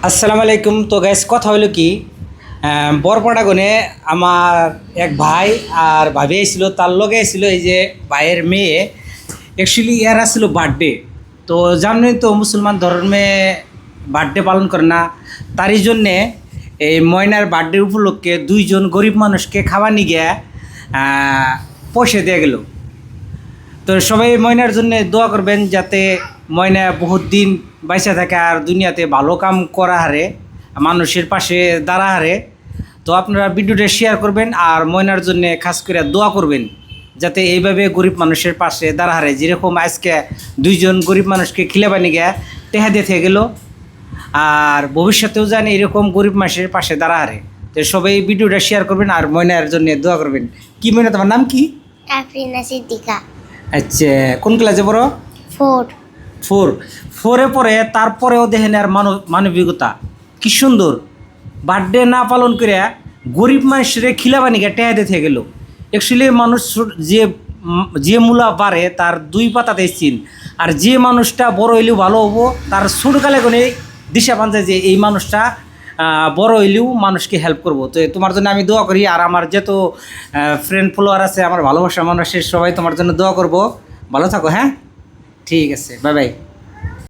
আসসালামু আলাইকুম। তো গ্যাস কথা হলো কি, বরপটাগনে আমার এক ভাই আর ভাবি এসেছিলো, তার লগে এসেছিলো এই যে ভাইয়ের মেয়ে। অ্যাকচুয়ালি এরা ছিল বার্থডে। তো জানেন তো মুসলমান ধর্মে বার্থডে পালন করে না, তারই জন্যে এই ময়নার বার্থডে উপলক্ষে দুইজন গরিব মানুষকে খাবার নিয়ে গিয়ে পয়সা দিয়ে গেল। তো সবাই ময়নার জন্য দোয়া করবেন যাতে ময়না বহুত দিন বাইসা থাকে আর দুনিয়াতে ভালো কাম করা হারে, মানুষের পাশে দাঁড়া হারে। তো আপনারা ভিডিওটা শেয়ার করবেন আর ময়নার জন্য খাস করে দোয়া করবেন যাতে এইভাবে গরিব মানুষের পাশে দাঁড়া হারে। যেরকম আজকে দুইজন গরিব মানুষকে খিলে বানি গিয়ে টেহা দিয়ে থেকে গেল, আর ভবিষ্যতেও জানি এরকম গরিব মানুষের পাশে দাঁড়া হারে। তো সবাই ভিডিওটা শেয়ার করবেন আর ময়নার জন্য দোয়া করবেন। কি ময়না, তোমার নাম কি? আফরিনা সিদ্দিকা। আচ্ছা, কোন ক্লাসে পড়ো? 4। ফোর। ফোরে পরে তারপরেও দেখেন আর মানবিকতা কি সুন্দর। বার্থডে না পালন করে গরিব মানুষের খিলাবানিকে টেয়া দিতে গেল। অ্যাকচুয়ালি মানুষ যে যে মূলা পারে তার দুই পাতাতে চিন, আর যে মানুষটা বড় হইলেও ভালো হবো তার ছোটকালে কোনো দিশা পান যায় যে এই মানুষটা বড় হইলেও মানুষকে হেল্প করবো। তো তোমার জন্য আমি দোয়া করি, আর আমার যত ফ্রেন্ড ফলোয়ার আছে, আমার ভালোবাসা মানুষের সবাই তোমার জন্য দোয়া করবো। ভালো থাকো, হ্যাঁ? ঠিক আছে, বাই বাই।